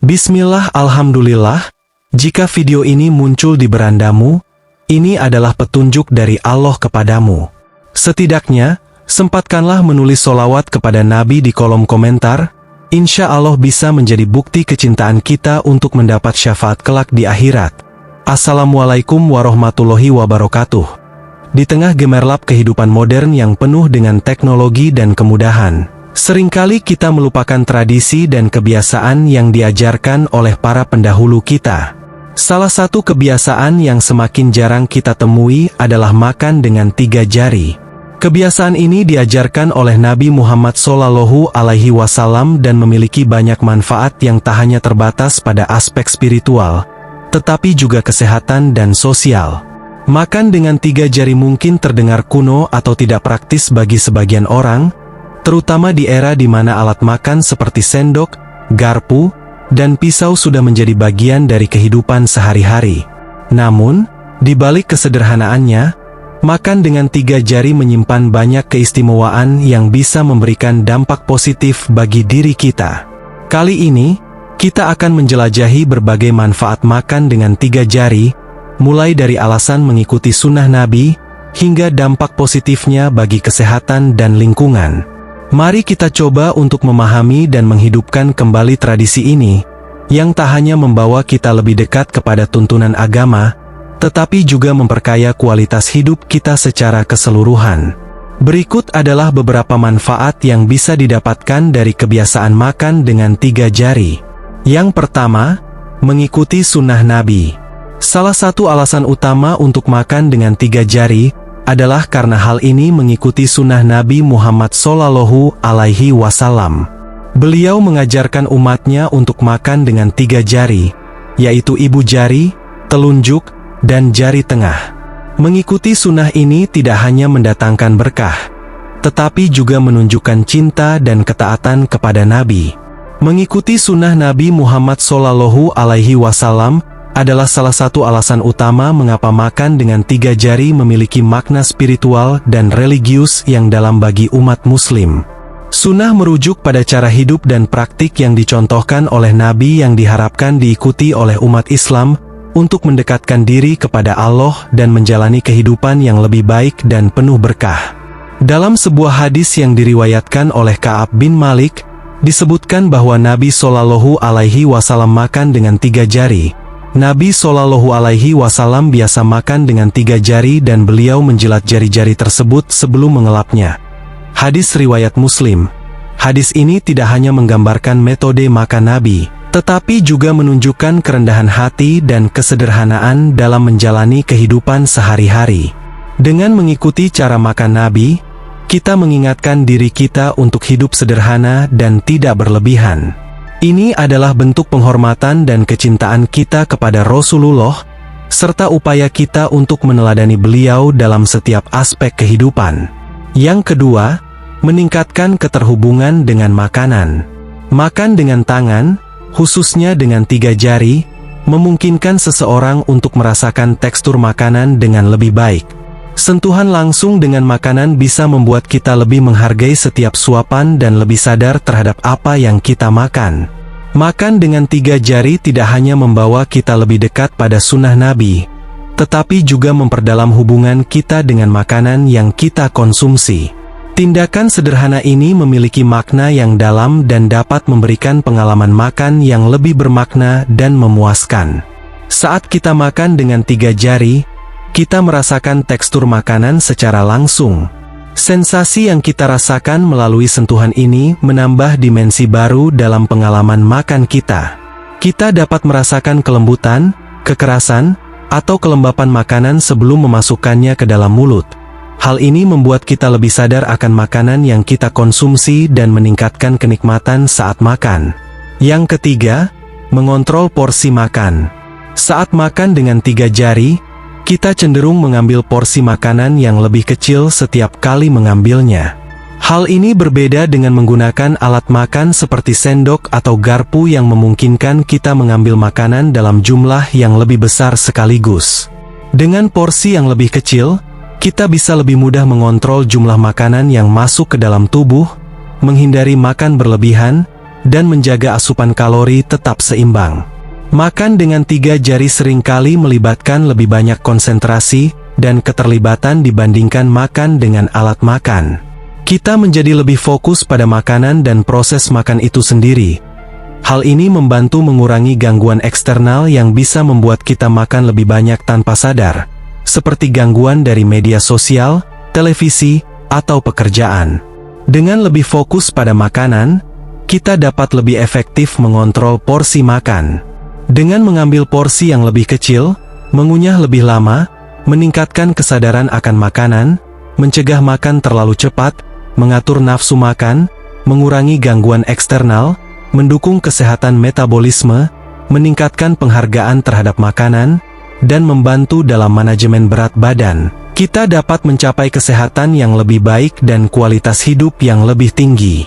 Bismillah, alhamdulillah. Jika video ini muncul di berandamu, ini adalah petunjuk dari Allah kepadamu. Setidaknya, sempatkanlah menulis sholawat kepada Nabi di kolom komentar. Insya Allah bisa menjadi bukti kecintaan kita untuk mendapat syafaat kelak di akhirat. Assalamualaikum warahmatullahi wabarakatuh. Di tengah gemerlap kehidupan modern yang penuh dengan teknologi dan kemudahan, seringkali kita melupakan tradisi dan kebiasaan yang diajarkan oleh para pendahulu kita. Salah satu kebiasaan yang semakin jarang kita temui adalah makan dengan 3 jari. Kebiasaan ini diajarkan oleh Nabi Muhammad SAW dan memiliki banyak manfaat yang tak hanya terbatas pada aspek spiritual, tetapi juga kesehatan dan sosial. Makan dengan 3 jari mungkin terdengar kuno atau tidak praktis bagi sebagian orang, terutama di era di mana alat makan seperti sendok, garpu, dan pisau sudah menjadi bagian dari kehidupan sehari-hari. Namun, di balik kesederhanaannya, makan dengan 3 jari menyimpan banyak keistimewaan yang bisa memberikan dampak positif bagi diri kita. Kali ini, kita akan menjelajahi berbagai manfaat makan dengan 3 jari, mulai dari alasan mengikuti sunnah Nabi, hingga dampak positifnya bagi kesehatan dan lingkungan. Mari kita coba untuk memahami dan menghidupkan kembali tradisi ini, yang tak hanya membawa kita lebih dekat kepada tuntunan agama, tetapi juga memperkaya kualitas hidup kita secara keseluruhan. Berikut adalah beberapa manfaat yang bisa didapatkan dari kebiasaan makan dengan 3 jari. Yang pertama, mengikuti sunnah Nabi. Salah satu alasan utama untuk makan dengan 3 jari adalah karena hal ini mengikuti sunnah Nabi Muhammad SAW. Beliau mengajarkan umatnya untuk makan dengan 3 jari, yaitu ibu jari, telunjuk, dan jari tengah. Mengikuti sunnah ini tidak hanya mendatangkan berkah, tetapi juga menunjukkan cinta dan ketaatan kepada Nabi. Mengikuti sunnah Nabi Muhammad SAW adalah salah satu alasan utama mengapa makan dengan 3 jari memiliki makna spiritual dan religius yang dalam bagi umat muslim. Sunnah merujuk pada cara hidup dan praktik yang dicontohkan oleh Nabi yang diharapkan diikuti oleh umat Islam untuk mendekatkan diri kepada Allah dan menjalani kehidupan yang lebih baik dan penuh berkah. Dalam sebuah hadis yang diriwayatkan oleh Ka'ab bin Malik, disebutkan bahwa Nabi SAW makan dengan 3 jari. Nabi SAW biasa makan dengan 3 jari dan beliau menjilat jari-jari tersebut sebelum mengelapnya. Hadis riwayat Muslim. Hadis ini tidak hanya menggambarkan metode makan Nabi, tetapi juga menunjukkan kerendahan hati dan kesederhanaan dalam menjalani kehidupan sehari-hari. Dengan mengikuti cara makan Nabi, kita mengingatkan diri kita untuk hidup sederhana dan tidak berlebihan. Ini adalah bentuk penghormatan dan kecintaan kita kepada Rasulullah, serta upaya kita untuk meneladani beliau dalam setiap aspek kehidupan. Yang kedua, meningkatkan keterhubungan dengan makanan. Makan dengan tangan, khususnya dengan 3 jari, memungkinkan seseorang untuk merasakan tekstur makanan dengan lebih baik. Sentuhan langsung dengan makanan bisa membuat kita lebih menghargai setiap suapan dan lebih sadar terhadap apa yang kita makan. Makan dengan 3 jari tidak hanya membawa kita lebih dekat pada sunnah Nabi, tetapi juga memperdalam hubungan kita dengan makanan yang kita konsumsi. Tindakan sederhana ini memiliki makna yang dalam dan dapat memberikan pengalaman makan yang lebih bermakna dan memuaskan. Saat kita makan dengan 3 jari, kita merasakan tekstur makanan secara langsung. Sensasi yang kita rasakan melalui sentuhan ini menambah dimensi baru dalam pengalaman makan kita. Kita dapat merasakan kelembutan, kekerasan, atau kelembapan makanan sebelum memasukkannya ke dalam mulut. Hal ini membuat kita lebih sadar akan makanan yang kita konsumsi dan meningkatkan kenikmatan saat makan. Yang ketiga, mengontrol porsi makan. Saat makan dengan 3 jari, kita cenderung mengambil porsi makanan yang lebih kecil setiap kali mengambilnya. Hal ini berbeda dengan menggunakan alat makan seperti sendok atau garpu yang memungkinkan kita mengambil makanan dalam jumlah yang lebih besar sekaligus. Dengan porsi yang lebih kecil, kita bisa lebih mudah mengontrol jumlah makanan yang masuk ke dalam tubuh, menghindari makan berlebihan, dan menjaga asupan kalori tetap seimbang. Makan dengan 3 jari seringkali melibatkan lebih banyak konsentrasi dan keterlibatan dibandingkan makan dengan alat makan. Kita menjadi lebih fokus pada makanan dan proses makan itu sendiri. Hal ini membantu mengurangi gangguan eksternal yang bisa membuat kita makan lebih banyak tanpa sadar, seperti gangguan dari media sosial, televisi, atau pekerjaan. Dengan lebih fokus pada makanan, kita dapat lebih efektif mengontrol porsi makan. Dengan mengambil porsi yang lebih kecil, mengunyah lebih lama, meningkatkan kesadaran akan makanan, mencegah makan terlalu cepat, mengatur nafsu makan, mengurangi gangguan eksternal, mendukung kesehatan metabolisme, meningkatkan penghargaan terhadap makanan, dan membantu dalam manajemen berat badan, kita dapat mencapai kesehatan yang lebih baik dan kualitas hidup yang lebih tinggi.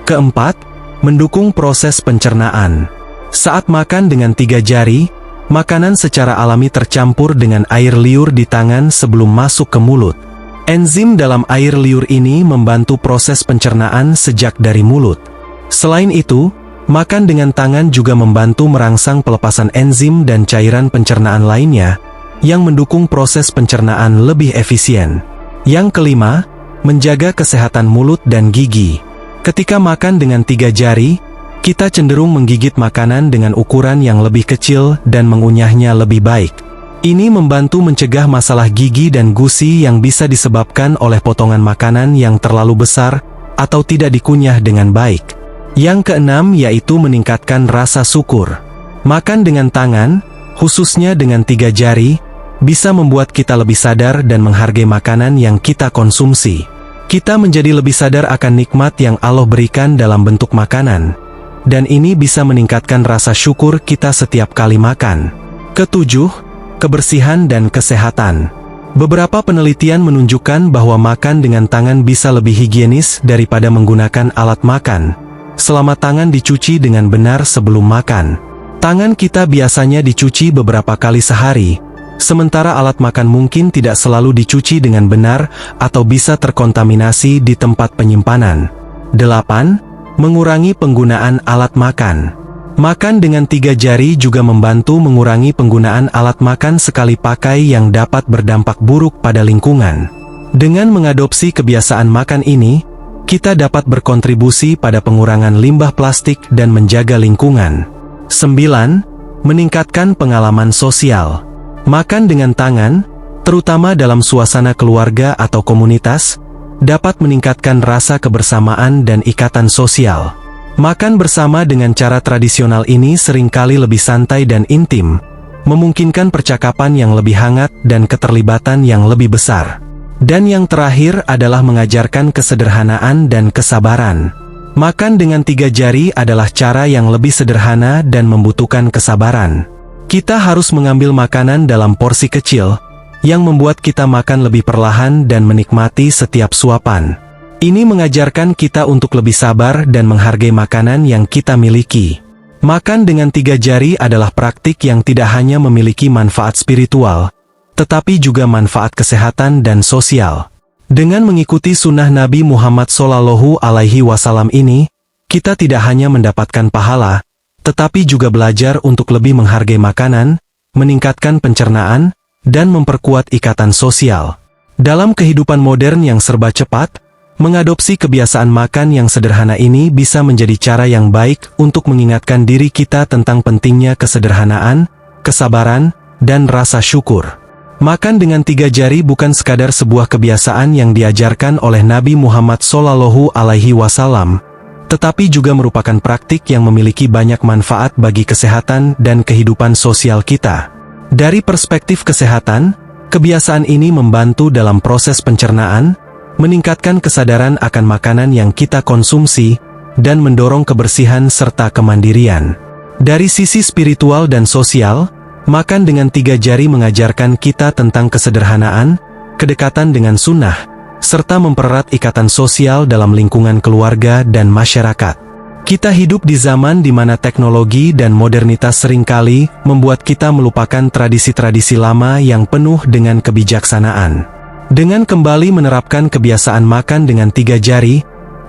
Keempat, mendukung proses pencernaan. Saat makan dengan 3 jari, makanan secara alami tercampur dengan air liur di tangan sebelum masuk ke mulut. Enzim dalam air liur ini membantu proses pencernaan sejak dari mulut. Selain itu, makan dengan tangan juga membantu merangsang pelepasan enzim dan cairan pencernaan lainnya, yang mendukung proses pencernaan lebih efisien. Yang kelima, menjaga kesehatan mulut dan gigi. Ketika makan dengan 3 jari, kita cenderung menggigit makanan dengan ukuran yang lebih kecil dan mengunyahnya lebih baik. Ini membantu mencegah masalah gigi dan gusi yang bisa disebabkan oleh potongan makanan yang terlalu besar atau tidak dikunyah dengan baik. Yang keenam yaitu meningkatkan rasa syukur. Makan dengan tangan, khususnya dengan 3 jari, bisa membuat kita lebih sadar dan menghargai makanan yang kita konsumsi. Kita menjadi lebih sadar akan nikmat yang Allah berikan dalam bentuk makanan. Dan ini bisa meningkatkan rasa syukur kita setiap kali makan. Ketujuh, kebersihan dan kesehatan. Beberapa penelitian menunjukkan bahwa makan dengan tangan bisa lebih higienis daripada menggunakan alat makan, selama tangan dicuci dengan benar sebelum makan. Tangan kita biasanya dicuci beberapa kali sehari, sementara alat makan mungkin tidak selalu dicuci dengan benar atau bisa terkontaminasi di tempat penyimpanan. 8. Mengurangi penggunaan alat makan. Makan dengan 3 jari juga membantu mengurangi penggunaan alat makan sekali pakai yang dapat berdampak buruk pada lingkungan. Dengan mengadopsi kebiasaan makan ini, kita dapat berkontribusi pada pengurangan limbah plastik dan menjaga lingkungan. 9. Meningkatkan pengalaman sosial. Makan dengan tangan, terutama dalam suasana keluarga atau komunitas, dapat meningkatkan rasa kebersamaan dan ikatan sosial. Makan bersama dengan cara tradisional ini seringkali lebih santai dan intim, memungkinkan percakapan yang lebih hangat dan keterlibatan yang lebih besar. Dan yang terakhir adalah mengajarkan kesederhanaan dan kesabaran. Makan dengan 3 jari adalah cara yang lebih sederhana dan membutuhkan kesabaran. Kita harus mengambil makanan dalam porsi kecil, yang membuat kita makan lebih perlahan dan menikmati setiap suapan. Ini mengajarkan kita untuk lebih sabar dan menghargai makanan yang kita miliki. Makan dengan 3 jari adalah praktik yang tidak hanya memiliki manfaat spiritual, tetapi juga manfaat kesehatan dan sosial. Dengan mengikuti sunnah Nabi Muhammad SAW ini, kita tidak hanya mendapatkan pahala, tetapi juga belajar untuk lebih menghargai makanan, meningkatkan pencernaan, dan memperkuat ikatan sosial. Dalam kehidupan modern yang serba cepat, mengadopsi kebiasaan makan yang sederhana ini bisa menjadi cara yang baik untuk mengingatkan diri kita tentang pentingnya kesederhanaan, kesabaran, dan rasa syukur. Makan dengan 3 jari bukan sekadar sebuah kebiasaan yang diajarkan oleh Nabi Muhammad SAW, tetapi juga merupakan praktik yang memiliki banyak manfaat bagi kesehatan dan kehidupan sosial kita. Dari perspektif kesehatan, kebiasaan ini membantu dalam proses pencernaan, meningkatkan kesadaran akan makanan yang kita konsumsi, dan mendorong kebersihan serta kemandirian. Dari sisi spiritual dan sosial, makan dengan 3 jari mengajarkan kita tentang kesederhanaan, kedekatan dengan sunnah, serta mempererat ikatan sosial dalam lingkungan keluarga dan masyarakat. Kita hidup di zaman di mana teknologi dan modernitas seringkali membuat kita melupakan tradisi-tradisi lama yang penuh dengan kebijaksanaan. Dengan kembali menerapkan kebiasaan makan dengan 3 jari,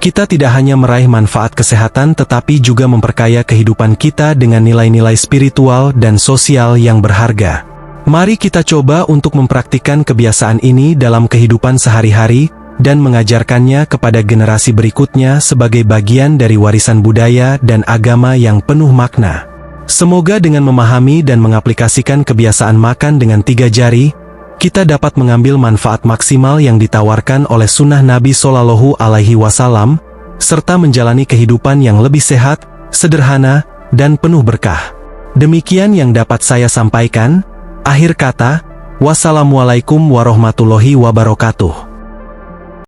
kita tidak hanya meraih manfaat kesehatan tetapi juga memperkaya kehidupan kita dengan nilai-nilai spiritual dan sosial yang berharga. Mari kita coba untuk mempraktikkan kebiasaan ini dalam kehidupan sehari-hari dan mengajarkannya kepada generasi berikutnya sebagai bagian dari warisan budaya dan agama yang penuh makna. Semoga dengan memahami dan mengaplikasikan kebiasaan makan dengan 3 jari, kita dapat mengambil manfaat maksimal yang ditawarkan oleh sunnah Nabi Shallallahu Alaihi Wasallam, serta menjalani kehidupan yang lebih sehat, sederhana, dan penuh berkah. Demikian yang dapat saya sampaikan. Akhir kata, wassalamualaikum warahmatullahi wabarakatuh.